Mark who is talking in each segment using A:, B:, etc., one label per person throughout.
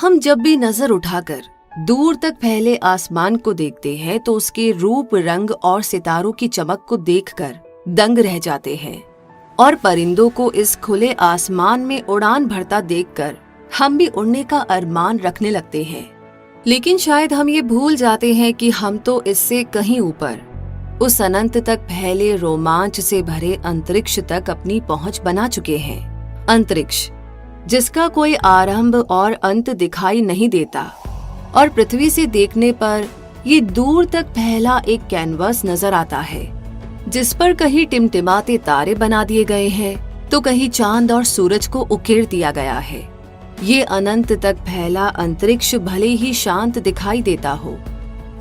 A: हम जब भी नजर उठाकर दूर तक फैले आसमान को देखते हैं तो उसके रूप, रंग और सितारों की चमक को देखकर दंग रह जाते हैं और परिंदों को इस खुले आसमान में उड़ान भरता देखकर हम भी उड़ने का अरमान रखने लगते हैं। लेकिन शायद हम ये भूल जाते हैं कि हम तो इससे कहीं ऊपर उस अनंत तक फैले रोमांच से भरे अंतरिक्ष तक अपनी पहुंच बना चुके हैं। अंतरिक्ष जिसका कोई आरंभ और अंत दिखाई नहीं देता और पृथ्वी से देखने पर ये दूर तक फैला एक कैनवस नजर आता है, जिस पर कहीं टिमटिमाते तारे बना दिए गए हैं तो कहीं चांद और सूरज को उकेर दिया गया है। ये अनंत तक फैला अंतरिक्ष भले ही शांत दिखाई देता हो,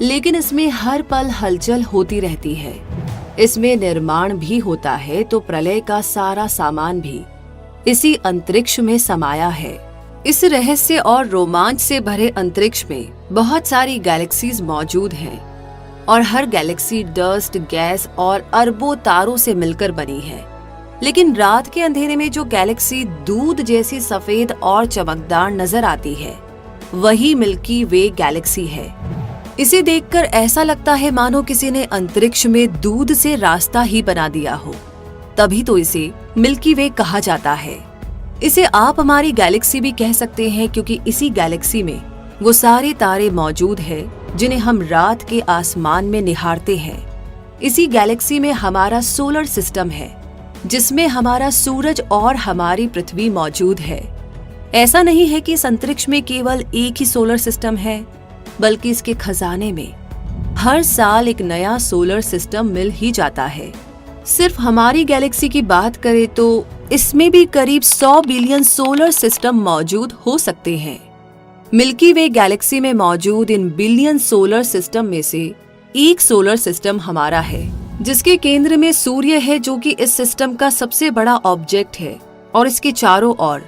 A: लेकिन इसमें हर पल हलचल होती रहती है। इसमें निर्माण भी होता है तो प्रलय का सारा सामान भी इसी अंतरिक्ष में समाया है। इस रहस्य और रोमांच से भरे अंतरिक्ष में बहुत सारी गैलेक्सीज मौजूद हैं और हर गैलेक्सी डस्ट, गैस और अरबों तारों से मिलकर बनी है। लेकिन रात के अंधेरे में जो गैलेक्सी दूध जैसी सफेद और चमकदार नजर आती है, वही मिल्की वे गैलेक्सी है। इसे देखकर ऐसा लगता है मानो किसी ने अंतरिक्ष में दूध से रास्ता ही बना दिया हो, तभी तो इसे मिल्की वे कहा जाता है। इसे आप हमारी गैलेक्सी भी कह सकते हैं, क्योंकि इसी गैलेक्सी में वो सारे तारे मौजूद हैं जिन्हें हम रात के आसमान में निहारते हैं। इसी गैलेक्सी में हमारा सोलर सिस्टम है, जिसमें हमारा सूरज और हमारी पृथ्वी मौजूद है। ऐसा नहीं है कि इस अंतरिक्ष में केवल एक ही सोलर सिस्टम है, बल्कि इसके खजाने में हर साल एक नया सोलर सिस्टम मिल ही जाता है। सिर्फ हमारी गैलेक्सी की बात करें तो इसमें भी करीब 100 बिलियन सोलर सिस्टम मौजूद हो सकते हैं। मिल्की वे गैलेक्सी में मौजूद इन बिलियन सोलर सिस्टम में से एक सोलर सिस्टम हमारा है, जिसके केंद्र में सूर्य है, जो कि इस सिस्टम का सबसे बड़ा ऑब्जेक्ट है और इसके चारों ओर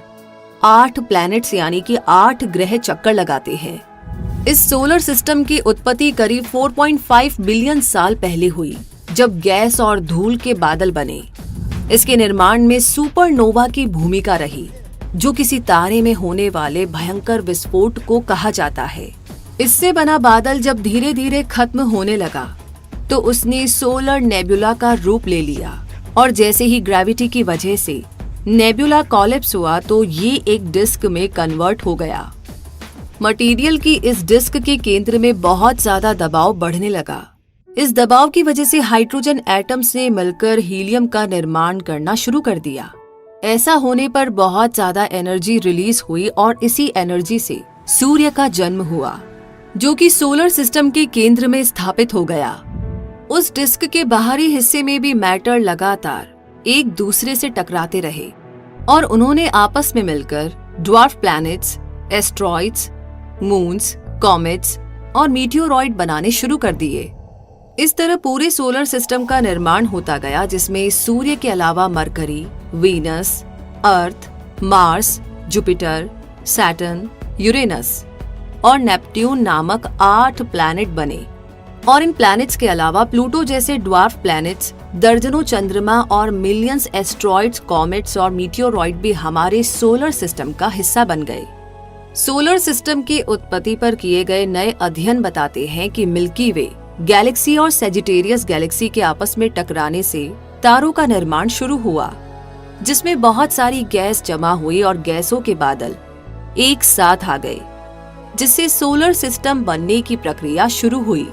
A: 8 प्लैनेट्स यानी कि 8 ग्रह चक्कर लगाते हैं। इस सोलर सिस्टम की उत्पत्ति करीब 4.5 बिलियन साल पहले हुई, जब गैस और धूल के बादल बने। इसके निर्माण में सुपरनोवा की भूमिका रही, जो किसी तारे में होने वाले भयंकर विस्फोट को कहा जाता है। इससे बना बादल जब धीरे धीरे खत्म होने लगा तो उसने सोलर नेबुला का रूप ले लिया, और जैसे ही ग्रेविटी की वजह से नेबुला कोलैप्स हुआ तो ये एक डिस्क में कन्वर्ट हो गया। मटेरियल की इस डिस्क के केंद्र में बहुत ज्यादा दबाव बढ़ने लगा। इस दबाव की वजह से हाइड्रोजन एटम्स ने मिलकर हीलियम का निर्माण करना शुरू कर दिया। ऐसा होने पर बहुत ज्यादा एनर्जी रिलीज हुई और इसी एनर्जी से सूर्य का जन्म हुआ, जो कि सोलर सिस्टम के केंद्र में स्थापित हो गया। उस डिस्क के बाहरी हिस्से में भी मैटर लगातार एक दूसरे से टकराते रहे और उन्होंने आपस में मिलकर dwarf planets, asteroids, moons, comets और मीटियोरॉइड बनाने शुरू कर दिए। इस तरह पूरे सोलर सिस्टम का निर्माण होता गया, जिसमें सूर्य के अलावा मरकरी, वीनस, अर्थ, मार्स, जुपिटर, सैटर्न, यूरेनस और नेपट्यून नामक 8 प्लैनेट बने। और इन प्लैनेट्स के अलावा प्लूटो जैसे ड्वार्फ प्लैनेट्स, दर्जनों चंद्रमा और मिलियंस एस्ट्रॉइड्स, कॉमेट्स और मीटियोरॉइड भी हमारे सोलर सिस्टम का हिस्सा बन गए। सोलर सिस्टम की उत्पत्ति पर किए गए नए अध्ययन बताते हैं कि मिल्की वे गैलेक्सी और सेजिटेरियस गैलेक्सी के आपस में टकराने से तारों का निर्माण शुरू हुआ, जिसमें बहुत सारी गैस जमा हुई और गैसों के बादल एक साथ आ गए, जिससे सोलर सिस्टम बनने की प्रक्रिया शुरू हुई।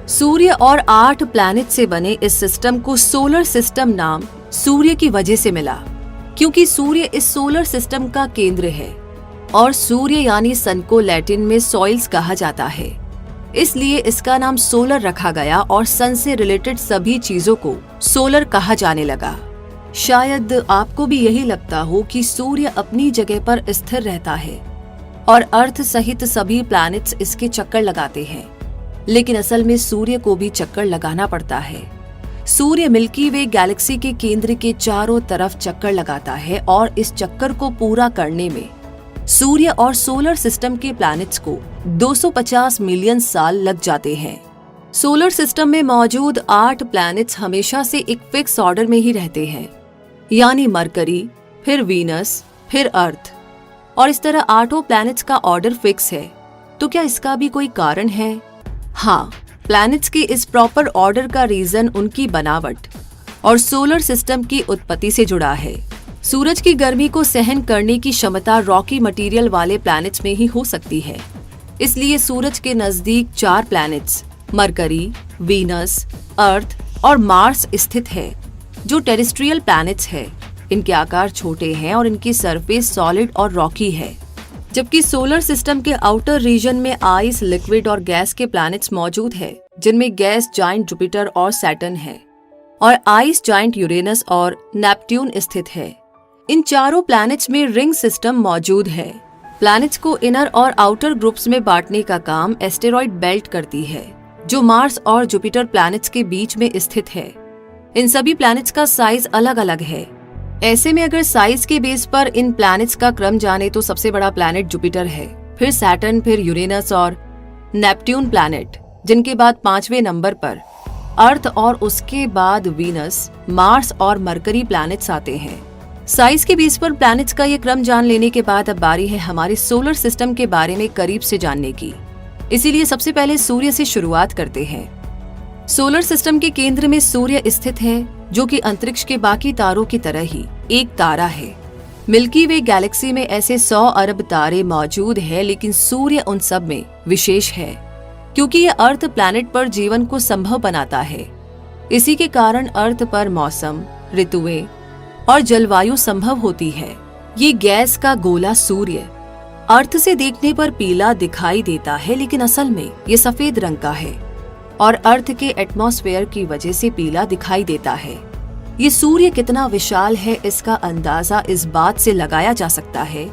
A: सूर्य और 8 प्लैनेट से बने इस सिस्टम को सोलर सिस्टम नाम सूर्य की वजह से मिला, क्योंकि सूर्य इस सोलर सिस्टम का केंद्र है और सूर्य यानी सन को लैटिन में सोइल्स कहा जाता है। इसलिए इसका नाम सोलर रखा गया और सन से रिलेटेड सभी चीजों को सोलर कहा जाने लगा। शायद आपको भी यही लगता हो कि सूर्य अपनी जगह पर स्थिर रहता है और अर्थ सहित सभी प्लैनेट्स इसके चक्कर लगाते हैं, लेकिन असल में सूर्य को भी चक्कर लगाना पड़ता है। सूर्य मिल्की वे गैलेक्सी के केंद्र के चारों तरफ चक्कर लगाता है और इस चक्कर को पूरा करने में सूर्य और सोलर सिस्टम के प्लैनेट्स को 250 मिलियन साल लग जाते हैं। सोलर सिस्टम में मौजूद 8 प्लैनेट्स हमेशा से एक फिक्स ऑर्डर में ही रहते हैं, यानी मरकरी, फिर वीनस, फिर अर्थ। और इस तरह 8 प्लैनेट्स का ऑर्डर फिक्स है। तो क्या इसका भी कोई कारण है? हाँ, प्लैनेट्स के इस प्रॉपर ऑर्डर का रीजन उनकी बनावट और सोलर सिस्टम की उत्पत्ति से जुड़ा है। सूरज की गर्मी को सहन करने की क्षमता रॉकी मटेरियल वाले प्लैनेट्स में ही हो सकती है। इसलिए सूरज के नजदीक 4 प्लैनेट्स मरकरी, वीनस, अर्थ और मार्स स्थित है, जो टेरेस्ट्रियल प्लैनेट्स है। इनके आकार छोटे हैं और इनकी सरफेस सॉलिड और रॉकी है। जबकि सोलर सिस्टम के आउटर रीजन में आइस, लिक्विड और गैस के प्लैनेट्स मौजूद है, जिनमें गैस जाइंट जुपिटर और सैटर्न है और आइस जाइंट यूरेनस और नेपट्यून स्थित है। इन चारों प्लैनेट्स में रिंग सिस्टम मौजूद है। प्लैनेट्स को इनर और आउटर ग्रुप्स में बांटने का काम एस्टेरॉइड बेल्ट करती है, जो मार्स और जुपिटर प्लैनेट्स के बीच में स्थित है। इन सभी प्लैनेट्स का साइज अलग अलग है। ऐसे में अगर साइज के बेस पर इन प्लैनेट्स का क्रम जाने तो सबसे बड़ा प्लैनेट जुपिटर है, फिर सैटर्न, फिर यूरेनस और नेपट्यून प्लैनेट, जिनके बाद 5वें नंबर पर अर्थ और उसके बाद वीनस, मार्स और मरकरी प्लैनेट्स आते हैं। साइज के बेस पर प्लैनेट्स का ये क्रम जान लेने के बाद अब बारी है हमारे सोलर सिस्टम के बारे में करीब से जानने की। इसीलिए सबसे पहले सूर्य से शुरुआत करते हैं। सोलर सिस्टम के केंद्र में सूर्य स्थित है, जो कि अंतरिक्ष के बाकी तारों की तरह ही एक तारा है। मिल्की वे गैलेक्सी में ऐसे 100 अरब तारे मौजूद हैं, लेकिन सूर्य उन सब में विशेष है, क्योंकि ये अर्थ प्लैनेट पर जीवन को संभव बनाता है। इसी के कारण अर्थ पर मौसम, ऋतुएं और जलवायु संभव होती है। ये गैस का गोला सूर्य अर्थ से देखने पर पीला दिखाई देता है, लेकिन असल में ये सफेद रंग का है और अर्थ के एटमॉस्फेयर की वजह से पीला दिखाई देता है। ये सूर्य कितना विशाल है, इसका अंदाजा इस बात से लगाया जा सकता है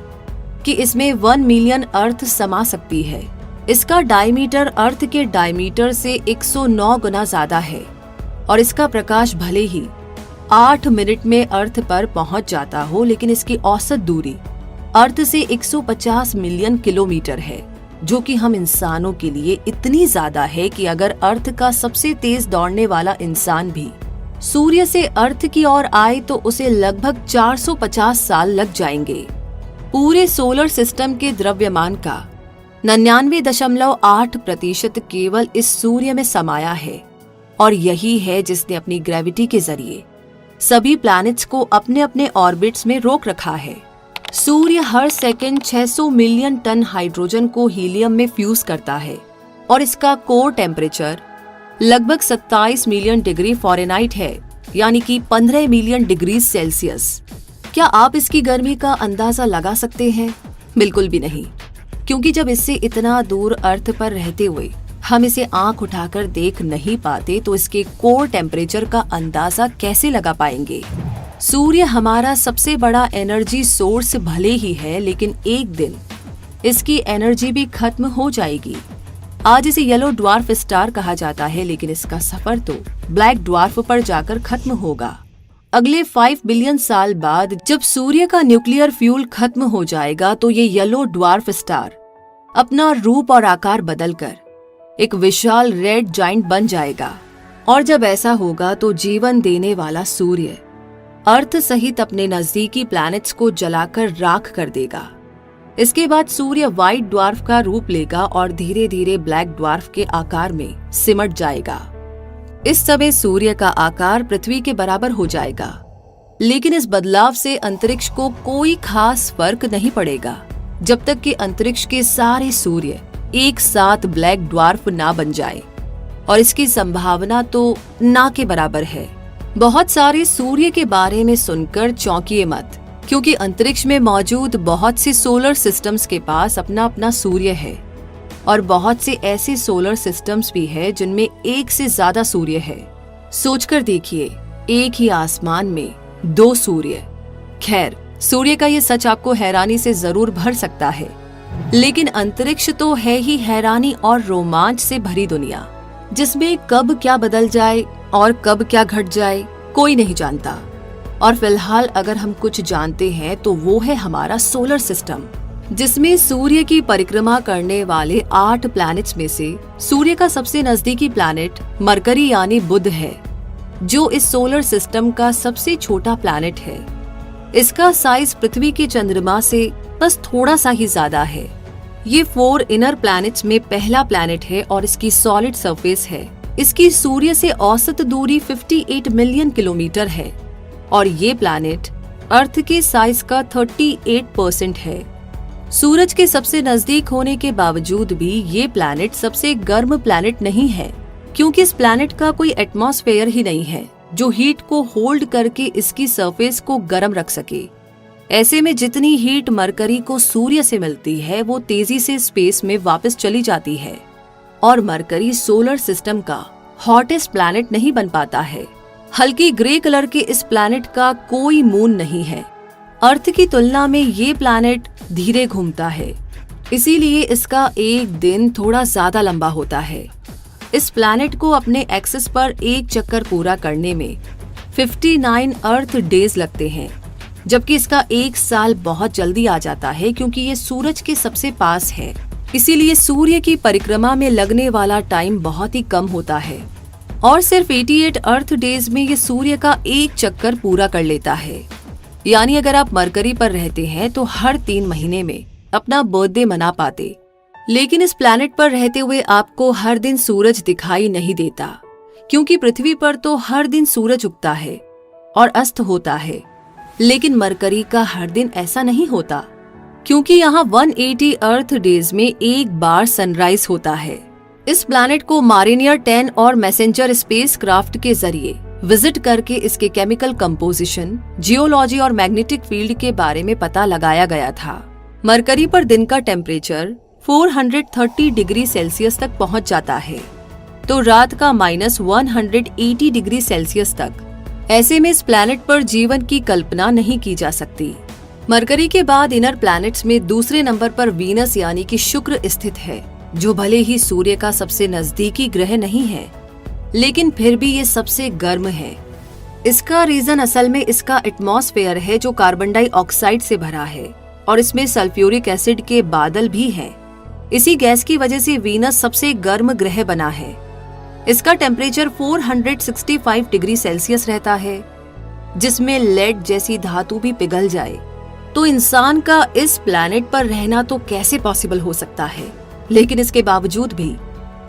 A: कि इसमें 1 मिलियन अर्थ समा सकती है। इसका डायमीटर अर्थ के डायमीटर से 109 गुना ज्यादा है और इसका प्रकाश भले ही 8 मिनट में अर्थ पर पहुंच जाता हो, लेकिन इसकी औसत दूरी अर्थ से 150 मिलियन किलोमीटर है, जो कि हम इंसानों के लिए इतनी ज्यादा है कि अगर अर्थ का सबसे तेज दौड़ने वाला इंसान भी सूर्य से अर्थ की ओर आए तो उसे लगभग 450 साल लग जाएंगे। पूरे सोलर सिस्टम के द्रव्यमान का 99.8% केवल इस सूर्य में समाया है और यही है जिसने अपनी ग्रेविटी के जरिए सभी प्लैनेट्स को अपने अपने ऑर्बिट्स में रोक रखा है। सूर्य हर सेकंड 600 मिलियन टन हाइड्रोजन को हीलियम में फ्यूज करता है और इसका कोर टेम्परेचर लगभग 27 मिलियन डिग्री फ़ारेनहाइट है, यानी कि 15 मिलियन डिग्री सेल्सियस। क्या आप इसकी गर्मी का अंदाजा लगा सकते हैं? बिल्कुल भी नहीं, क्योंकि जब इससे इतना दूर अर्थ पर रहते हुए हम इसे आंख उठाकर देख नहीं पाते तो इसके कोर टेम्परेचर का अंदाजा कैसे लगा पाएंगे? सूर्य हमारा सबसे बड़ा एनर्जी सोर्स भले ही है, लेकिन एक दिन इसकी एनर्जी भी खत्म हो जाएगी। आज इसे येलो ड्वार्फ स्टार कहा जाता है, लेकिन इसका सफर तो ब्लैक ड्वार्फ पर जाकर खत्म होगा। अगले 5 बिलियन साल बाद जब सूर्य का न्यूक्लियर फ्यूल खत्म हो जाएगा तो ये येलो ड्वार्फ स्टार अपना रूप और आकार बदलकर एक विशाल रेड जाइंट बन जाएगा। और जब ऐसा होगा तो जीवन देने वाला सूर्य अर्थ सहित अपने नजदीकी प्लैनेट्स को जलाकर राख कर देगा। इसके बाद सूर्य व्हाइट ड्वार्फ का रूप लेगा और धीरे धीरे ब्लैक ड्वार्फ के आकार में सिमट जाएगा। इस समय सूर्य का आकार पृथ्वी के बराबर हो जाएगा, लेकिन इस बदलाव से अंतरिक्ष को कोई खास फर्क नहीं पड़ेगा जब तक कि अंतरिक्ष के सारे सूर्य एक साथ ब्लैक ड्वार्फ ना बन जाए, और इसकी संभावना तो ना के बराबर है। बहुत सारे सूर्य के बारे में सुनकर चौंकिए मत, क्योंकि अंतरिक्ष में मौजूद बहुत से सोलर सिस्टम्स के पास अपना अपना सूर्य है और बहुत से ऐसे सोलर सिस्टम्स भी है जिनमें एक से ज्यादा सूर्य है। सोचकर देखिए, एक ही आसमान में 2 सूर्य। खैर, सूर्य का ये सच आपको हैरानी से जरूर भर सकता है, लेकिन अंतरिक्ष तो है ही हैरानी और रोमांच से भरी दुनिया, जिसमें कब क्या बदल जाए और कब क्या घट जाए कोई नहीं जानता। और फिलहाल अगर हम कुछ जानते हैं तो वो है हमारा सोलर सिस्टम, जिसमें सूर्य की परिक्रमा करने वाले 8 प्लैनेट्स में से सूर्य का सबसे नजदीकी प्लैनेट मरकरी यानी बुध है, जो इस सोलर सिस्टम का सबसे छोटा प्लैनेट है। इसका साइज पृथ्वी के चंद्रमा से बस थोड़ा सा ही ज्यादा है। ये 4 इनर प्लैनेट्स में पहला प्लैनेट है और इसकी सॉलिड सरफेस है। इसकी सूर्य से औसत दूरी 58 मिलियन किलोमीटर है और ये प्लैनेट अर्थ के साइज का 38% है। सूरज के सबसे नजदीक होने के बावजूद भी ये प्लैनेट सबसे गर्म प्लैनेट नहीं है, क्योंकि इस प्लैनेट का कोई एटमॉस्फेयर ही नहीं है जो हीट को होल्ड करके इसकी सरफेस को गर्म रख सके। ऐसे में जितनी हीट मरकरी को सूर्य से मिलती है वो तेजी से स्पेस में वापस चली जाती है और मरकरी सोलर सिस्टम का हॉटेस्ट प्लैनेट नहीं बन पाता है। हल्की ग्रे कलर के इस प्लैनेट का कोई मून नहीं है। अर्थ की तुलना में ये प्लैनेट धीरे घूमता है, इसीलिए इसका एक दिन थोड़ा ज्यादा लंबा होता है। इस प्लैनेट को अपने एक्सिस पर एक चक्कर पूरा करने में 59 अर्थ डेज लगते हैं, जबकि इसका एक साल बहुत जल्दी आ जाता है क्योंकि ये सूरज के सबसे पास है। इसीलिए सूर्य की परिक्रमा में लगने वाला टाइम बहुत ही कम होता है और सिर्फ 88 अर्थ डेज में ये सूर्य का एक चक्कर पूरा कर लेता है। यानी अगर आप मरकरी पर रहते हैं तो हर 3 महीने में अपना बर्थडे मना पाते, लेकिन इस प्लैनेट पर रहते हुए आपको हर दिन सूरज दिखाई नहीं देता, क्योंकि पृथ्वी पर तो हर दिन सूरज उगता है और अस्त होता है, लेकिन मरकरी का हर दिन ऐसा नहीं होता, क्योंकि यहाँ 180 अर्थ डेज में एक बार सनराइज होता है। इस प्लैनेट को मारिनियर 10 और मैसेंजर स्पेसक्राफ्ट के जरिए विजिट करके इसके केमिकल कंपोजिशन, जियोलॉजी और मैग्नेटिक फील्ड के बारे में पता लगाया गया था। मरकरी पर दिन का टेम्परेचर 430 डिग्री सेल्सियस तक पहुंच जाता है, तो रात का -180 डिग्री सेल्सियस तक। ऐसे में इस प्लैनेट पर जीवन की कल्पना नहीं की जा सकती। मरकरी के बाद इनर प्लैनेट्स में दूसरे नंबर पर वीनस यानी कि शुक्र स्थित है, जो भले ही सूर्य का सबसे नजदीकी ग्रह नहीं है, लेकिन फिर भी ये सबसे गर्म है। इसका रीजन असल में इसका एटमॉस्फेयर है जो कार्बन डाइऑक्साइड से भरा है और इसमें सल्फ्यूरिक एसिड के बादल भी हैं। इसी गैस की वजह से वीनस सबसे गर्म ग्रह बना है। इसका टेम्परेचर 465 डिग्री सेल्सियस रहता है, जिसमें लेड जैसी धातु भी पिघल जाए तो इंसान का इस प्लैनेट पर रहना तो कैसे पॉसिबल हो सकता है। लेकिन इसके बावजूद भी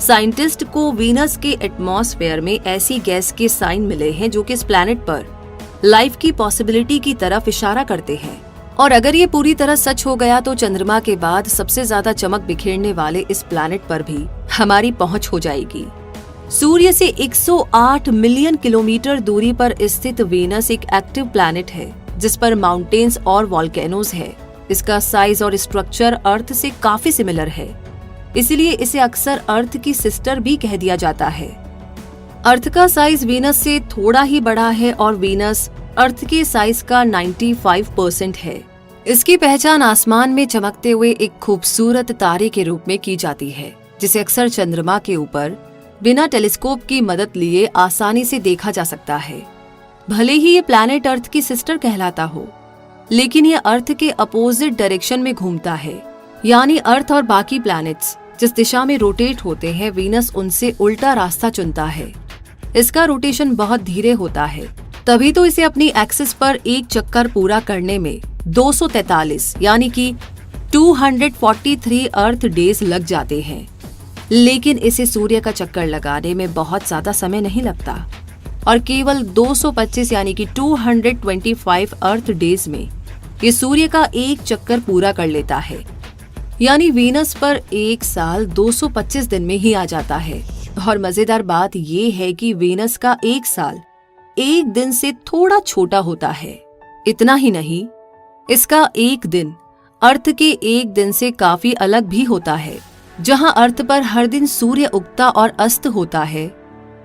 A: साइंटिस्ट को वीनस के एटमॉस्फेयर में ऐसी गैस के साइन मिले हैं जो कि इस प्लैनेट पर लाइफ की पॉसिबिलिटी की तरफ इशारा करते हैं। और अगर ये पूरी तरह सच हो गया तो चंद्रमा के बाद सबसे ज्यादा चमक बिखेरने वाले इस प्लैनेट पर भी हमारी पहुंच हो जाएगी। सूर्य से 108 मिलियन किलोमीटर दूरी पर स्थित वीनस एक एक्टिव प्लैनेट है, जिस पर माउंटेन्स और वॉल्केनोज है। इसका साइज और स्ट्रक्चर अर्थ से काफी सिमिलर है, इसलिए इसे अक्सर अर्थ की सिस्टर भी कह दिया जाता है। अर्थ का साइज वीनस से थोड़ा ही बड़ा है और वीनस अर्थ के साइज का 95% है। इसकी पहचान आसमान में चमकते हुए एक खूबसूरत तारे के रूप में की जाती है, जिसे अक्सर चंद्रमा के ऊपर बिना टेलीस्कोप की मदद लिए आसानी से देखा जा सकता है। भले ही ये प्लैनेट अर्थ की सिस्टर कहलाता हो, लेकिन ये अर्थ के अपोजिट डायरेक्शन में घूमता है। यानी अर्थ और बाकी प्लैनेट्स जिस दिशा में रोटेट होते हैं, वीनस उनसे उल्टा रास्ता चुनता है। इसका रोटेशन बहुत धीरे होता है, तभी तो इसे अपनी एक्सिस पर एक चक्कर पूरा करने में 243 यानी कि 243 अर्थ डेज लग जाते हैं। लेकिन इसे सूर्य का चक्कर लगाने में बहुत ज्यादा समय नहीं लगता और केवल 225 यानी कि 225 अर्थ डेज में ये सूर्य का एक चक्कर पूरा कर लेता है। यानी वीनस पर एक साल 225 दिन में ही आ जाता है। और मजेदार बात ये है कि वीनस का एक साल एक दिन से थोड़ा छोटा होता है। इतना ही नहीं, इसका एक दिन अर्थ के एक दिन से काफी अलग भी होता है। जहां अर्थ पर हर दिन सूर्य उगता और अस्त होता है,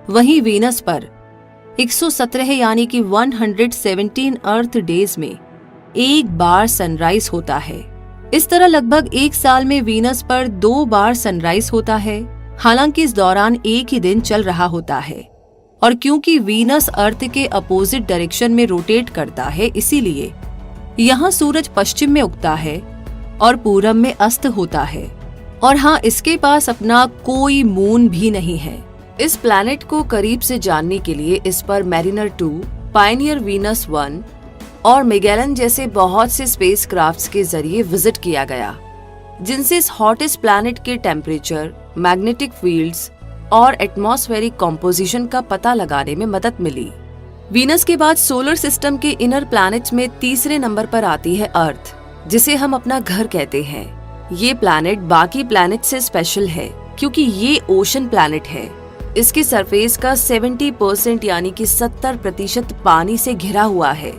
A: वहीं वीनस पर 117 यानी कि 117 अर्थ डेज में एक बार सनराइज होता है। इस तरह लगभग एक साल में वीनस पर 2 बार सनराइज होता है। हालांकि इस दौरान एक ही दिन चल रहा होता है और क्योंकि वीनस अर्थ के अपोजिट डायरेक्शन में रोटेट करता है, इसीलिए यहाँ सूरज पश्चिम में उगता है और पूरब में अस्त होता है। और हाँ, इसके पास अपना कोई मून भी नहीं है। इस प्लैनेट को करीब से जानने के लिए इस पर मैरिनर 2, पायनियर वीनस 1 और मैगेलन जैसे बहुत से स्पेसक्राफ्ट्स के जरिए विजिट किया गया, जिनसे इस हॉटेस्ट प्लैनेट के टेम्परेचर, मैग्नेटिक फील्ड्स और एटमॉस्फेरिक कॉम्पोजिशन का पता लगाने में मदद मिली। वीनस के बाद सोलर सिस्टम के इनर प्लैनेट्स में तीसरे नंबर पर आती है अर्थ, जिसे हम अपना घर कहते हैं। ये प्लैनेट बाकी प्लैनेट से स्पेशल है क्योंकि ये ओशन प्लैनेट है। इसके सरफेस का 70% यानी कि 70% पानी से घिरा हुआ है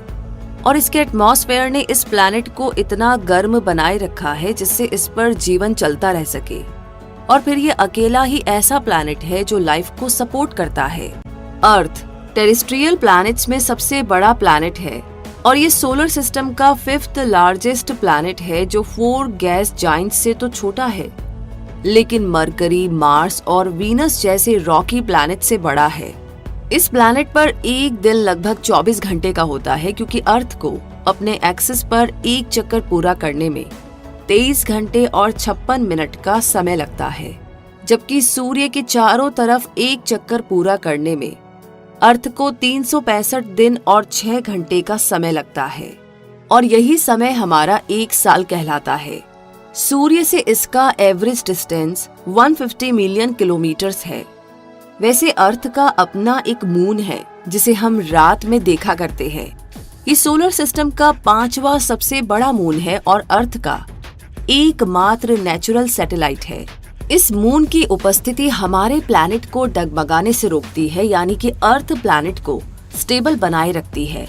A: और इसके एटमॉस्फेयर ने इस प्लैनेट को इतना गर्म बनाए रखा है जिससे इस पर जीवन चलता रह सके। और फिर ये अकेला ही ऐसा प्लैनेट है जो लाइफ को सपोर्ट करता है। अर्थ टेरेस्ट्रियल प्लैनेट्स में सबसे बड़ा प्लैनेट है और ये सोलर सिस्टम का 5th लार्जेस्ट प्लैनेट है, जो 4 गैस जाइंट्स से तो छोटा है लेकिन मरकरी, मार्स और वीनस जैसे रॉकी प्लैनेट से बड़ा है। इस प्लैनेट पर एक दिन लगभग 24 घंटे का होता है क्योंकि अर्थ को अपने एक्सिस पर एक चक्कर पूरा करने में 23 घंटे और 56 मिनट का समय लगता है, जबकि सूर्य के चारों तरफ एक चक्कर पूरा करने में अर्थ को 365 दिन और 6 घंटे का समय लगता है और यही समय हमारा एक साल कहलाता है। सूर्य से इसका एवरेज डिस्टेंस 150 मिलियन किलोमीटर्स है। वैसे अर्थ का अपना एक मून है जिसे हम रात में देखा करते हैं। ये सोलर सिस्टम का 5वां सबसे बड़ा मून है और अर्थ का एकमात्र नेचुरल सैटेलाइट है। इस मून की उपस्थिति हमारे प्लैनेट को डगमगाने से रोकती है, यानी कि अर्थ प्लैनेट को स्टेबल बनाए रखती है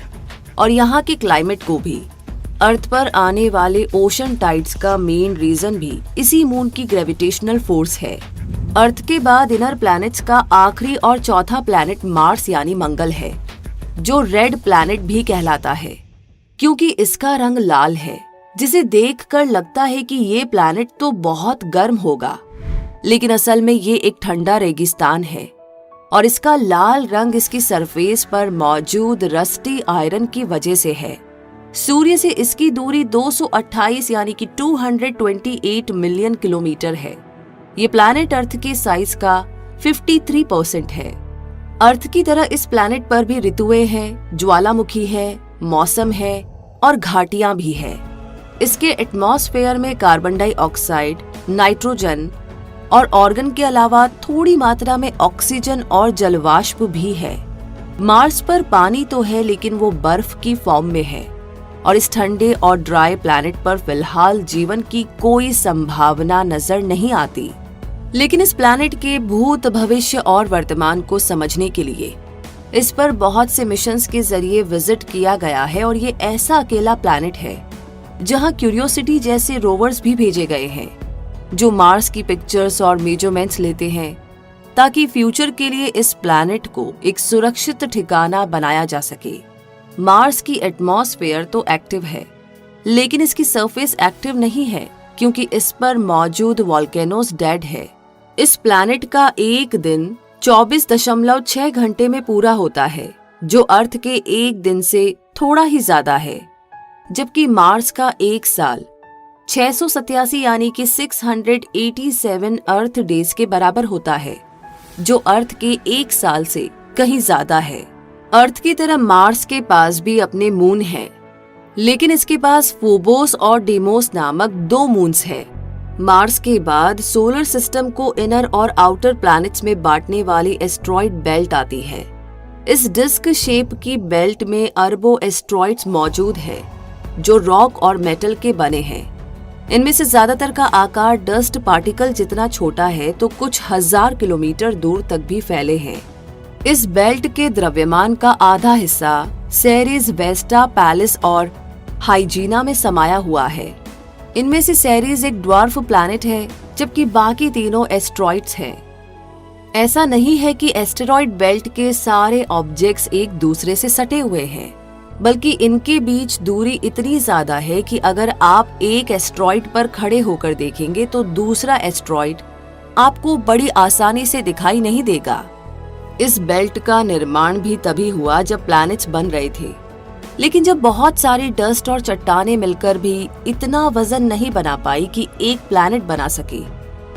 A: और यहाँ के क्लाइमेट को भी। अर्थ पर आने वाले ओशन टाइड्स का मेन रीजन भी इसी मून की ग्रेविटेशनल फोर्स है। अर्थ के बाद इनर प्लैनेट्स का आखिरी और चौथा प्लैनेट मार्स यानी मंगल है, जो रेड प्लैनेट भी कहलाता है क्योंकि इसका रंग लाल है, जिसे देखकर लगता है कि ये प्लैनेट तो बहुत गर्म होगा, लेकिन असल में ये एक ठंडा रेगिस्तान है और इसका लाल रंग इसकी सरफेस पर मौजूद रस्टी आयरन की वजह से है। सूर्य से इसकी दूरी 228 यानी कि 228 मिलियन किलोमीटर है। ये प्लैनेट अर्थ के साइज का 53% है। अर्थ की तरह इस प्लैनेट पर भी ऋतुएं हैं, ज्वालामुखी है, मौसम है और घाटियां भी है। इसके एटमॉस्फेयर में कार्बन डाइऑक्साइड, नाइट्रोजन और ऑर्गन के अलावा थोड़ी मात्रा में ऑक्सीजन और जलवाष्प भी है। मार्स पर पानी तो है लेकिन वो बर्फ की फॉर्म में है और इस ठंडे और ड्राई प्लैनेट पर फिलहाल जीवन की कोई संभावना नजर नहीं आती। लेकिन इस प्लैनेट के भूत, भविष्य और वर्तमान को समझने के लिए इस पर बहुत से मिशंस के जरिए विजिट किया गया है और ये ऐसा अकेला प्लैनेट है जहां क्यूरियोसिटी जैसे रोवर्स भी भेजे गए हैं जो मार्स की पिक्चर्स और मेजरमेंट्स लेते हैं ताकि फ्यूचर के लिए इस प्लैनेट को एक सुरक्षित ठिकाना बनाया जा सके। मार्स की एटमॉस्फेयर तो एक्टिव है लेकिन इसकी सरफेस एक्टिव नहीं है क्योंकि इस पर मौजूद वॉल्केनोस डेड है। इस प्लैनेट का एक दिन 24.6 घंटे में पूरा होता है, जो अर्थ के एक दिन से थोड़ा ही ज्यादा है, जबकि मार्स का एक साल 687 यानी कि 687 अर्थ डेज के बराबर होता है, जो अर्थ के एक साल से कहीं ज्यादा है। अर्थ की तरह मार्स के पास भी अपने मून हैं, लेकिन इसके पास फोबोस और डेमोस नामक 2 मून्स हैं। मार्स के बाद सोलर सिस्टम को इनर और आउटर प्लैनेट्स में बांटने वाली एस्ट्रॉइड बेल्ट आती है। इस डिस्क शेप की बेल्ट में अरबों एस्ट्रॉइड्स मौजूद है जो रॉक और मेटल के बने हैं। इनमें से ज्यादातर का आकार डस्ट पार्टिकल जितना छोटा है तो कुछ 1000 किलोमीटर दूर तक भी फैले हैं। इस बेल्ट के द्रव्यमान का आधा हिस्सा सेरिस, वेस्टा, पैलिस और हाइजीना में समाया हुआ है। इनमें से सेरिस एक ड्वार्फ प्लैनेट है जबकि बाकी तीनों एस्ट्रॉइड्स हैं। ऐसा नहीं है कि एस्टेरॉइड बेल्ट के सारे ऑब्जेक्ट्स एक दूसरे से सटे हुए हैं, बल्कि इनके बीच दूरी इतनी ज्यादा है कि अगर आप एक एस्ट्रॉइड पर खड़े होकर देखेंगे तो दूसरा एस्ट्रॉइड आपको बड़ी आसानी से दिखाई नहीं देगा। इस बेल्ट का निर्माण भी तभी हुआ जब प्लैनेट्स बन रहे थे, लेकिन जब बहुत सारी डस्ट और चट्टानें मिलकर भी इतना वजन नहीं बना पाई कि एक प्लैनेट बना सके,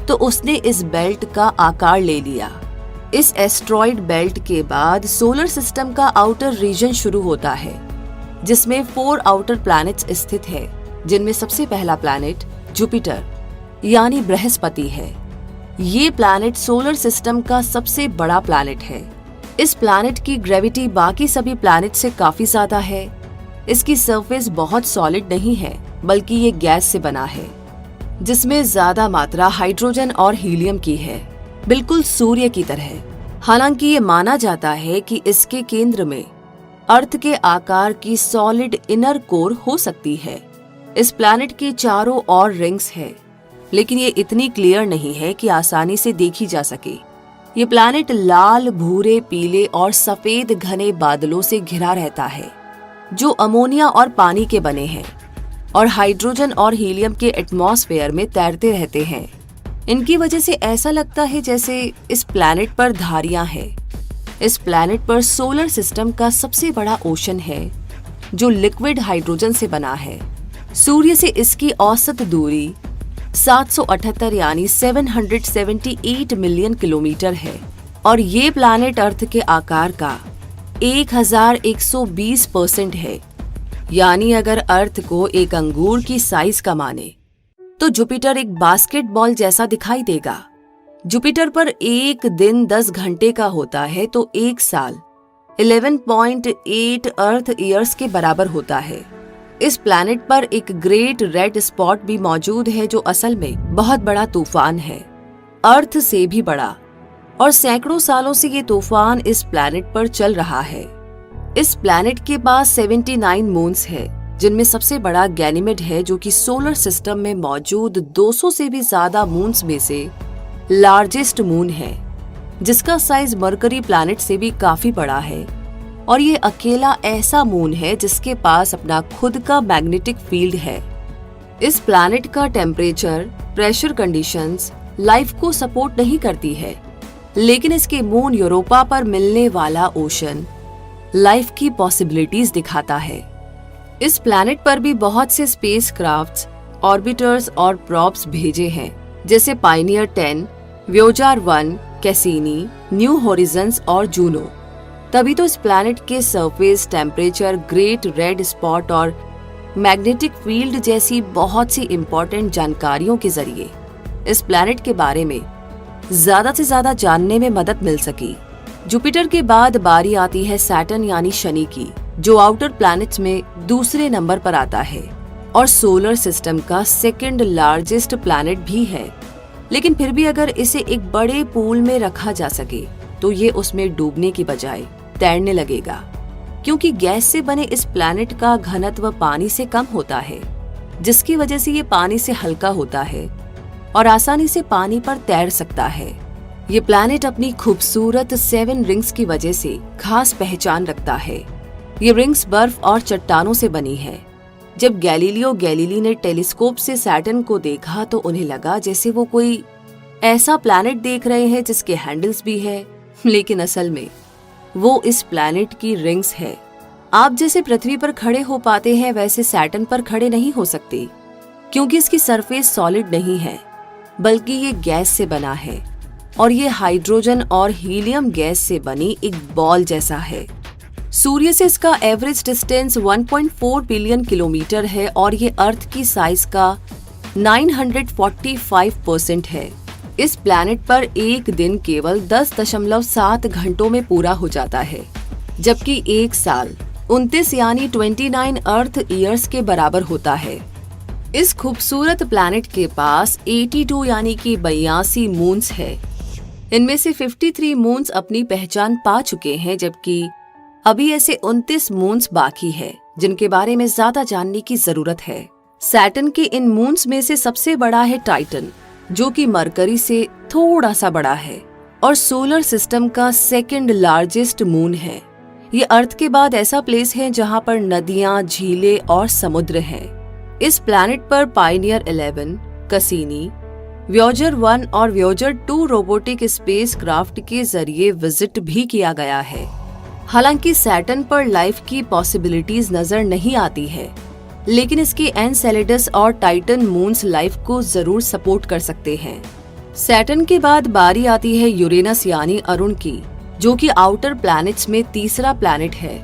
A: तो उसने इस बेल्ट का आकार ले लिया। इस एस्ट्रॉइड बेल्ट के बाद सोलर सिस्टम का आउटर रीजन शुरू होता है। जिसमें 4 आउटर प्लैनेट्स स्थित है, जिनमें सबसे पहला प्लैनेट जुपिटर यानी बृहस्पति है। ये प्लैनेट सोलर सिस्टम का सबसे बड़ा प्लैनेट है। इस प्लैनेट की ग्रेविटी बाकी सभी प्लैनेट से काफी ज्यादा है। इसकी सरफेस बहुत सॉलिड नहीं है, बल्कि ये गैस से बना है, जिसमें ज्यादा मात्रा हाइड्रोजन और हीलियम की है, बिल्कुल सूर्य की तरह। हालांकि ये माना जाता है कि इसके केंद्र में अर्थ के आकार की सॉलिड इनर कोर हो सकती है। इस प्लैनेट के चारों ओर रिंग्स है, लेकिन ये इतनी क्लियर नहीं है कि आसानी से देखी जा सके। ये प्लैनेट लाल, भूरे, पीले और सफेद घने बादलों से घिरा रहता है, जो अमोनिया और पानी के बने हैं और हाइड्रोजन और हीलियम के एटमॉस्फेयर में तैरते रहते हैं। इनकी वजह से ऐसा लगता है जैसे इस प्लैनेट पर धारियां हैं। इस प्लैनेट पर सोलर सिस्टम का सबसे बड़ा ओशन है, जो लिक्विड हाइड्रोजन से बना है। सूर्य से इसकी औसत दूरी 778 यानी 778 मिलियन किलोमीटर है और ये प्लैनेट अर्थ के आकार का 1120% है। यानी अगर अर्थ को एक अंगूर की साइज का माने तो जुपिटर एक बास्केटबॉल जैसा दिखाई देगा। जुपिटर पर एक दिन 10 घंटे का होता है तो एक साल 11.8 अर्थ ईयर्स के बराबर होता है। इस प्लैनेट पर एक ग्रेट रेड स्पॉट भी मौजूद है, जो असल में बहुत बड़ा तूफान है, अर्थ से भी बड़ा, और सैकड़ों सालों से ये तूफान इस प्लैनेट पर चल रहा है। इस प्लैनेट के पास 79 मून्स है, जिनमें सबसे बड़ा गैनीमेड है, जो कि सोलर सिस्टम में मौजूद 200 से भी ज्यादा मून्स में से लार्जेस्ट मून है, जिसका साइज मरकरी प्लैनेट से भी काफी बड़ा है। और ये अकेला ऐसा मून है जिसके पास अपना खुद का मैग्नेटिक फील्ड है। इस प्लैनेट का टेम्परेचर, प्रेशर कंडीशंस लाइफ को सपोर्ट नहीं करती है, लेकिन इसके मून यूरोपा पर मिलने वाला ओशन लाइफ की पॉसिबिलिटीज दिखाता है। इस प्लैनेट पर भी बहुत से स्पेसक्राफ्ट्स, ऑर्बिटर्स और प्रॉब्स भेजे हैं, जैसे पायनियर 10, व्योजार 1, कैसीनी, न्यू होरिजन्स और जूनो। तभी तो इस प्लैनेट के surface, temperature, great red spot और मैग्नेटिक फील्ड जैसी बहुत सी इंपॉर्टेंट जानकारियों के जरिए इस प्लैनेट के बारे में ज्यादा से ज्यादा जानने में मदद मिल सकी। जुपिटर के बाद बारी आती है सैटर्न यानी शनि की, जो आउटर प्लैनेट्स में दूसरे नंबर पर आता है और सोलर सिस्टम का सेकंड लार्जेस्ट प्लैनेट भी है। लेकिन फिर भी अगर इसे एक बड़े पूल में रखा जा सके तो ये उसमें डूबने की बजाय तैरने लगेगा, क्योंकि गैस से बने इस प्लैनेट का घनत्व पानी से कम होता है, जिसकी वजह से ये पानी से हल्का होता है और आसानी से पानी पर तैर सकता है। ये प्लैनेट अपनी खूबसूरत 7 रिंग्स की वजह से खास पहचान रखता है। ये रिंग्स बर्फ और चट्टानों से बनी है। जब गैलीलियो गैलीली ने टेलीस्कोप से सैटर्न को देखा तो उन्हें लगा जैसे वो कोई ऐसा प्लैनेट देख रहे हैं जिसके हैंडल्स भी है, लेकिन असल में वो इस प्लैनेट की रिंग्स है। आप जैसे पृथ्वी पर खड़े हो पाते हैं, वैसे सैटर्न पर खड़े नहीं हो सकते, क्योंकि इसकी सरफेस सॉलिड नहीं है, बल्कि ये गैस से बना है और ये हाइड्रोजन और हीलियम गैस से बनी एक बॉल जैसा है। सूर्य से इसका एवरेज डिस्टेंस 1.4 बिलियन किलोमीटर है और ये अर्थ की साइज का 945% है। इस प्लैनेट पर एक दिन केवल 10.7 घंटों में पूरा हो जाता है, जबकि एक साल 29 यानी 29 अर्थ ईयर्स के बराबर होता है। इस खूबसूरत प्लैनेट के पास 82 यानी कि 82 मून्स है। इनमें से 53 मून्स अपनी पहचान पा चुके हैं, जबकि अभी ऐसे 29 मून्स बाकी है जिनके बारे में ज्यादा जानने की जरूरत है। सैटर्न के इन मून्स में से सबसे बड़ा है टाइटन, जो कि मरकरी से थोड़ा सा बड़ा है और सोलर सिस्टम का सेकंड लार्जेस्ट मून है। ये अर्थ के बाद ऐसा प्लेस है जहां पर नदियां, झीलें और समुद्र हैं। इस प्लैनेट पर पायनियर 11, कैसीनी, व्योजर 1 और व्योजर 2 रोबोटिक स्पेसक्राफ्ट के जरिए विजिट भी किया गया है। हालांकि सैटर्न पर लाइफ की पॉसिबिलिटीज नजर नहीं आती है, लेकिन इसके एनसेलेडस और टाइटन मून्स लाइफ को जरूर सपोर्ट कर सकते हैं। सैटर्न के बाद बारी आती है यूरेनस यानी अरुण की, जो कि आउटर प्लैनेट्स में तीसरा प्लैनेट है।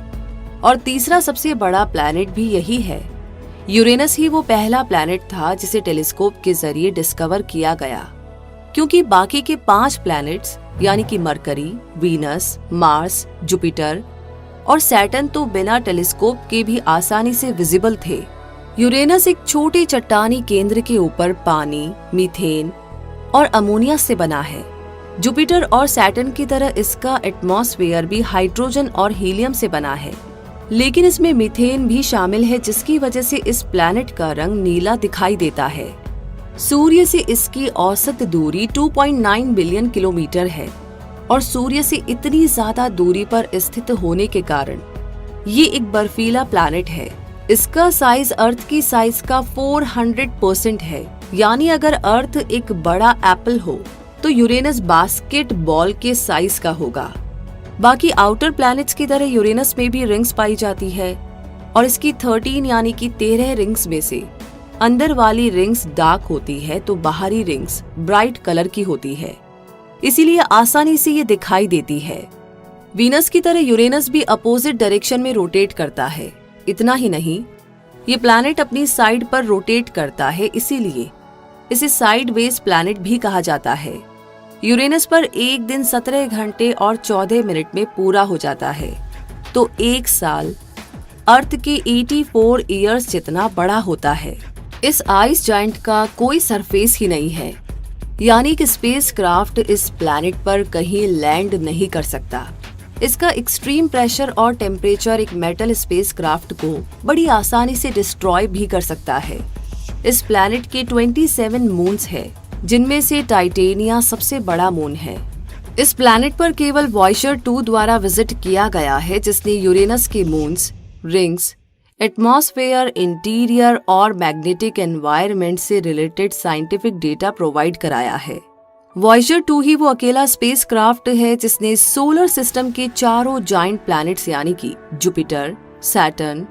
A: और तीसरा सबसे बड़ा प्लैनेट भी यही है। यूरेनस ही वो पहला प्लैनेट था जिसे टेलीस्कोप के जरिए डिस्कवर किया गया, क्योंकि बाकी के 5 प्लैनेट्स यानी कि मरकरी, वीनस, मार्स, जुपिटर और सैटर्न तो बिना टेलीस्कोप के भी आसानी से विजिबल थे। यूरेनस एक छोटे चट्टानी केंद्र के ऊपर पानी, मीथेन और अमोनिया से बना है। जुपिटर और सैटर्न की तरह इसका एटमॉस्फेयर भी हाइड्रोजन और हीलियम से बना है, लेकिन इसमें मीथेन भी शामिल है, जिसकी वजह से इस प्लैनेट का रंग नीला दिखाई देता है। सूर्य से इसकी औसत दूरी 2.9 बिलियन किलोमीटर है और सूर्य से इतनी ज्यादा दूरी पर स्थित होने के कारण ये एक बर्फीला प्लैनेट है। इसका साइज अर्थ की साइज का 400% है, यानी अगर अर्थ एक बड़ा एप्पल हो तो यूरेनस बास्केटबॉल के साइज का होगा। बाकी आउटर प्लैनेट्स की तरह यूरेनस में भी रिंग्स पाई जाती है और इसकी 13 यानी कि 13 रिंग्स में से अंदर वाली रिंग्स डार्क होती है तो बाहरी रिंग्स ब्राइट कलर की होती है, इसीलिए आसानी से ये दिखाई देती है। वीनस की तरह यूरेनस भी अपोजिट डायरेक्शन में रोटेट करता है। इतना ही नहीं, ये प्लैनेट अपनी साइड पर रोटेट करता है, इसीलिए इसे साइडवेज प्लैनेट भी कहा जाता है। यूरेनस पर एक दिन 17 घंटे और 14 मिनट में पूरा हो जाता है, तो एक साल अर्थ के 84 ईयर्स जितना बड़ा होता है। इस आइस जायंट का कोई सरफेस ही नहीं है, यानी कि स्पेसक्राफ्ट इस प्लैनेट पर कहीं लैंड नहीं कर सकता। इसका एक्सट्रीम प्रेशर और टेम्परेचर एक मेटल स्पेसक्राफ्ट को बड़ी आसानी से डिस्ट्रॉय भी कर सकता है। इस प्लैनेट के 27 मून्स है, जिनमें से टाइटेनिया सबसे बड़ा मून है। इस प्लैनेट पर केवल वॉयेजर 2 द्वारा विजिट किया गया है, जिसने यूरेनस के मून्स, रिंग्स, एटमॉस्फेयर, इंटीरियर और मैग्नेटिक एनवायरनमेंट से रिलेटेड साइंटिफिक डेटा प्रोवाइड कराया है। वॉयेजर 2 ही वो अकेला स्पेसक्राफ्ट है जिसने सोलर सिस्टम के चारों जाइंट प्लैनेट्स यानी कि जुपिटर, सैटर्न,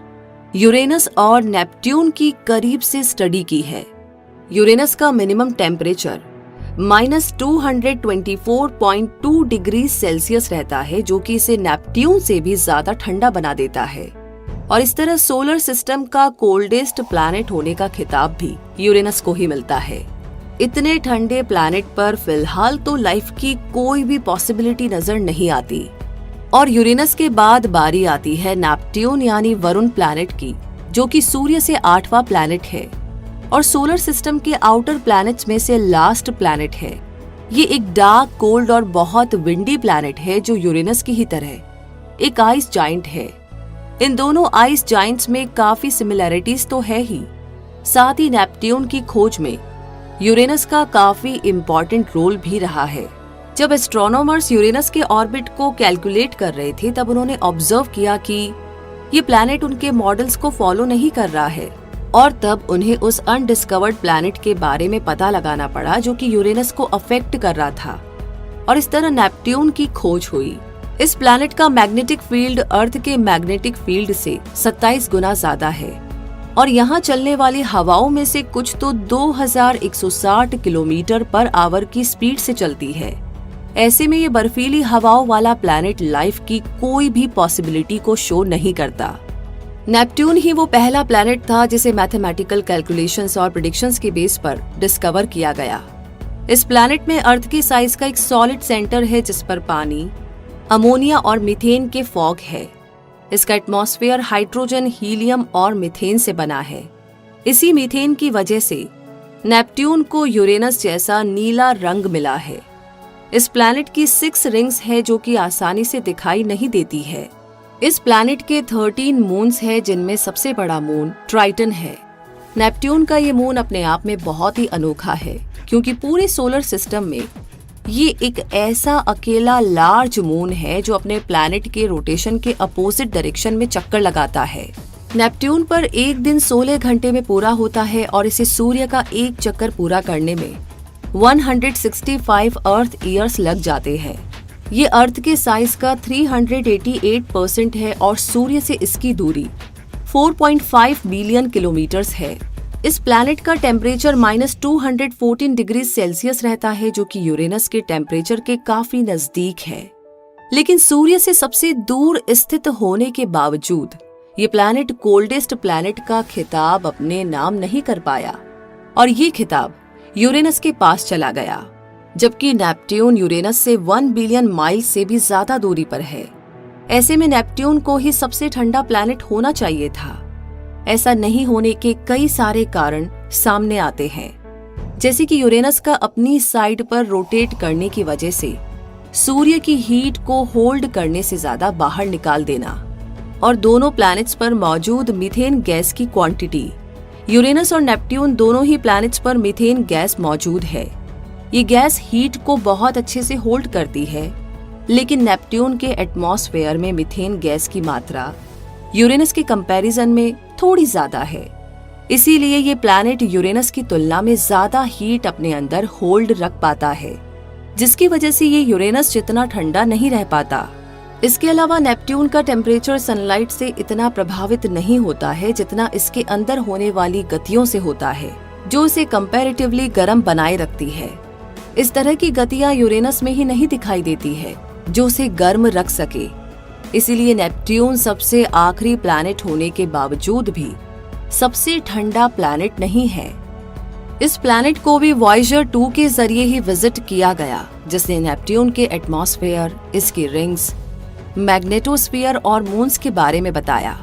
A: यूरेनस और नेपट्यून की करीब से स्टडी की है। यूरेनस का मिनिमम टेम्परेचर -224.2 डिग्री सेल्सियस रहता है, जो कि इसे नेपट्यून से भी ज्यादा ठंडा बना देता है, और इस तरह सोलर सिस्टम का कोल्डेस्ट प्लैनेट होने का खिताब भी यूरेनस को ही मिलता है। इतने ठंडे प्लैनेट पर फिलहाल तो लाइफ की कोई भी पॉसिबिलिटी नजर नहीं आती। और यूरेनस के बाद बारी आती है नेपट्यून यानी वरुण प्लैनेट की, जो कि सूर्य से 8वां प्लैनेट है और सोलर सिस्टम के आउटर प्लैनेट्स में से लास्ट प्लैनेट है। ये एक डार्क, कोल्ड और बहुत विंडी प्लैनेट है जो यूरेनस की ही तरह एक आइस जाइंट है। इन दोनों आइस जाइंट्स में काफी सिमिलैरिटीज तो है ही, साथ ही नेपट्यून की खोज में यूरेनस का काफी इम्पोर्टेंट रोल भी रहा है। जब एस्ट्रोनॉमर्स यूरेनस के ऑर्बिट को कैलकुलेट कर रहे थे, तब उन्होंने ऑब्जर्व किया कि ये प्लैनेट उनके मॉडल्स को फॉलो नहीं कर रहा है, और तब उन्हें उस अनडिस्कवर्ड प्लैनेट के बारे में पता लगाना पड़ा जो कि यूरेनस को अफेक्ट कर रहा था, और इस तरह नेपट्यून की खोज हुई। इस प्लैनेट का मैग्नेटिक फील्ड अर्थ के मैग्नेटिक फील्ड से 27 गुना ज्यादा है, और यहाँ चलने वाली हवाओं में से कुछ तो 2160 किलोमीटर पर आवर की स्पीड से चलती है। ऐसे में ये बर्फीली हवाओं वाला प्लैनेट लाइफ की कोई भी पॉसिबिलिटी को शो नहीं करता। नेपट्यून ही वो पहला प्लैनेट था जिसे मैथमेटिकल कैलकुलेशंस और प्रेडिक्शंस के बेस पर डिस्कवर किया गया। इस प्लैनेट में अर्थ की साइज का एक सॉलिड सेंटर है जिस पर पानी, अमोनिया और मीथेन के फॉग है। इसका एटमॉस्फेयर हाइड्रोजन, हीलियम और मीथेन से बना है। इसी मीथेन की वजह से नेपट्यून को यूरेनस जैसा नीला रंग मिला है। इस प्लैनेट की 6 रिंग्स है जो कि आसानी से दिखाई नहीं देती है। इस प्लैनेट के 13 मून्स है, जिनमें सबसे बड़ा मून ट्राइटन है। नेपट्यून का ये मून अपने आप में बहुत ही अनोखा है, क्योंकि पूरे सोलर सिस्टम में ये एक ऐसा अकेला लार्ज मून है जो अपने प्लैनेट के रोटेशन के अपोजिट डायरेक्शन में चक्कर लगाता है। नेपट्यून पर एक दिन 16 घंटे में पूरा होता है और इसे सूर्य का एक चक्कर पूरा करने में 165 अर्थ ईयर्स लग जाते हैं। ये अर्थ के साइज का 388% है और सूर्य से इसकी दूरी 4.5 बिलियन किलोमीटर्स है। इस प्लैनेट का टेम्परेचर -214 डिग्री सेल्सियस रहता है, जो कि यूरेनस के टेम्परेचर के काफी नजदीक है। लेकिन सूर्य से सबसे दूर स्थित होने के बावजूद ये प्लैनेट कोल्डेस्ट प्लैनेट का खिताब अपने नाम नहीं कर पाया और ये खिताब यूरेनस के पास चला गया, जबकि नेपट्यून यूरेनस से 1 बिलियन माइल से भी ज्यादा दूरी पर है। ऐसे में नेपट्यून को ही सबसे ठंडा प्लैनेट होना चाहिए था। ऐसा नहीं होने के कई सारे कारण सामने आते हैं, जैसे कि यूरेनस का अपनी साइड पर रोटेट करने की वजह से सूर्य की हीट को होल्ड करने से ज्यादा बाहर निकाल देना और दोनों प्लैनेट्स पर मौजूद मीथेन गैस की क्वांटिटी। यूरेनस और नेपट्यून दोनों ही प्लैनेट्स पर मीथेन गैस मौजूद है। ये गैस हीट को बहुत अच्छे से होल्ड करती है, लेकिन नेपट्यून के एटमॉस्फेयर में मीथेन गैस की मात्रा यूरेनस के कंपैरिजन में थोड़ी ज्यादा है। इसीलिए ये प्लैनेट यूरेनस की तुलना में ज्यादा हीट अपने अंदर होल्ड रख पाता है, जिसकी वजह से ये यूरेनस जितना ठंडा नहीं रह पाता। इसके अलावा नेपट्यून का टेम्परेचर सनलाइट से इतना प्रभावित नहीं होता है जितना इसके अंदर होने वाली गतियों से होता है, जो इसे कंपैरेटिवली गर्म बनाए रखती है। इस तरह की गतियां यूरेनस में ही नहीं दिखाई देती है जो उसे गर्म रख सके। इसीलिए नेपट्यून सबसे आखिरी प्लैनेट होने के बावजूद भी सबसे ठंडा प्लैनेट नहीं है। इस प्लैनेट को भी वॉयेजर 2 के जरिए ही विजिट किया गया, जिसने नेपट्यून के एटमॉस्फेयर, इसकी रिंग्स, मैग्नेटोस्फीयर और मून्स के बारे में बताया।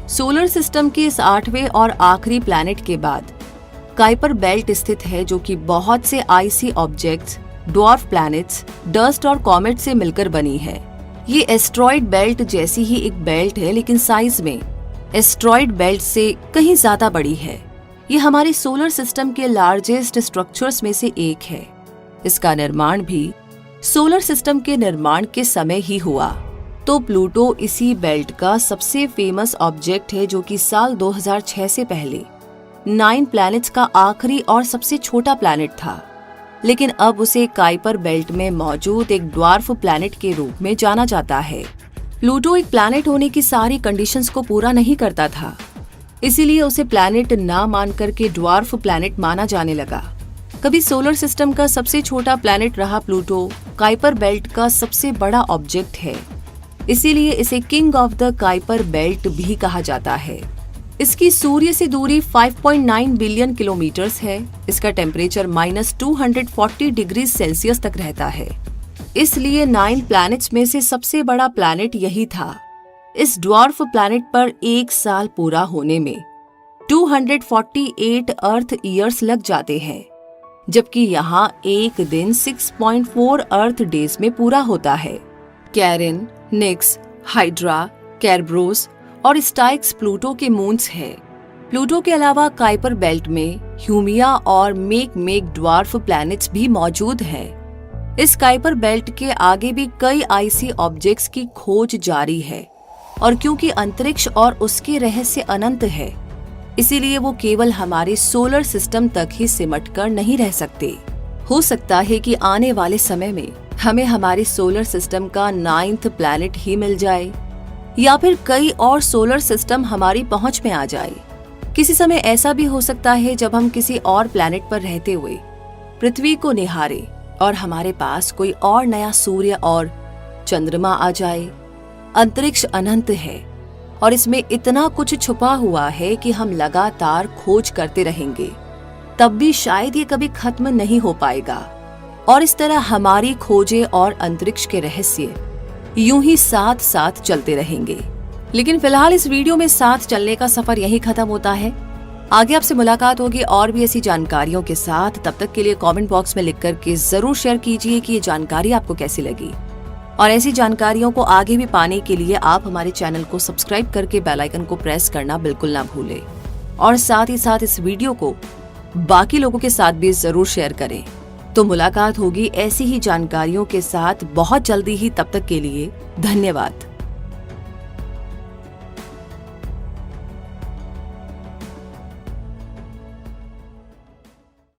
A: सोलर सिस्टम के इस 8वें और आखिरी प्लैनेट के बाद काइपर बेल्ट स्थित है, जो कि बहुत से आइसी ऑब्जेक्ट्स, ड्वार्फ प्लैनेट्स, डस्ट और कॉमेट से मिलकर बनी है। ये एस्ट्रॉइड बेल्ट जैसी ही एक बेल्ट है, लेकिन साइज में एस्ट्रॉइड बेल्ट से कहीं ज्यादा बड़ी है। ये हमारे सोलर सिस्टम के लार्जेस्ट स्ट्रक्चर्स में से एक है। इसका निर्माण भी सोलर सिस्टम के निर्माण के समय ही हुआ। तो प्लूटो इसी बेल्ट का सबसे फेमस ऑब्जेक्ट है, जो कि साल 2006 से पहले 9 प्लैनेट्स का आखिरी और सबसे छोटा प्लैनेट था, लेकिन अब उसे काइपर बेल्ट में मौजूद एक ड्वार्फ प्लैनेट के रूप में जाना जाता है। प्लूटो एक प्लैनेट होने की सारी कंडीशंस को पूरा नहीं करता था, इसीलिए उसे प्लैनेट ना मानकर के ड्वार्फ प्लैनेट माना जाने लगा। कभी सोलर सिस्टम का सबसे छोटा प्लैनेट रहा प्लूटो काइपर बेल्ट का सबसे बड़ा ऑब्जेक्ट है, इसीलिए इसे king of the Kuiper belt भी कहा जाता है। इसकी सूर्य से दूरी 5.9 बिलियन किलोमीटर्स है। इसका टेम्परेचर -240 डिग्री सेल्सियस तक रहता है, इसलिए 9 प्लैनेट्स में से सबसे बड़ा प्लैनेट यही था। इस ड्वार्फ प्लैनेट पर एक साल पूरा होने में 248 अर्थ ईयर्स लग जाते हैं, जबकि यहाँ एक दिन 6.4 अर्थ डेज में पूरा होता है। कैरिन, निक्स, हाइड्रा, कैरब्रोस और स्टाइक्स प्लूटो के मून्स हैं। प्लूटो के अलावा काइपर बेल्ट में ह्यूमिया और मेक ड्वार्फ प्लैनेट्स भी मौजूद हैं। इस काइपर बेल्ट के आगे भी कई आइसी ऑब्जेक्ट्स की खोज जारी है, और क्योंकि अंतरिक्ष और उसके रहस्य अनंत है, इसीलिए वो केवल हमारे सोलर सिस्टम तक ही सिमट कर नहीं रह सकते। हो सकता है कि आने वाले समय में हमें हमारे सोलर सिस्टम का 9th प्लैनेट ही मिल जाए, या फिर कई और सोलर सिस्टम हमारी पहुंच में आ जाए। किसी समय ऐसा भी हो सकता है जब हम किसी और प्लैनेट पर रहते हुए पृथ्वी को निहारे और हमारे पास कोई और नया सूर्य और चंद्रमा आ जाए। अंतरिक्ष अनंत है और इसमें इतना कुछ छुपा हुआ है कि हम लगातार खोज करते रहेंगे, तब भी शायद ये कभी खत्म नहीं हो पाएगा। और इस तरह हमारी खोजें और अंतरिक्ष के रहस्य यूं ही साथ साथ चलते रहेंगे। लेकिन फिलहाल इस वीडियो में साथ चलने का सफर यही खत्म होता है। आगे आपसे मुलाकात होगी और भी ऐसी जानकारियों के साथ। तब तक के लिए कमेंट बॉक्स में लिख करके जरूर शेयर कीजिए कि ये जानकारी आपको कैसी लगी, और ऐसी जानकारियों को आगे भी पाने के लिए आप हमारे चैनल को सब्सक्राइब करके बेल आइकन को प्रेस करना बिल्कुल ना भूलें, और साथ ही साथ इस वीडियो को बाकी लोगों के साथ भी जरूर शेयर करें। तो मुलाकात होगी ऐसी ही जानकारियों के साथ बहुत जल्दी ही। तब तक के लिए धन्यवाद।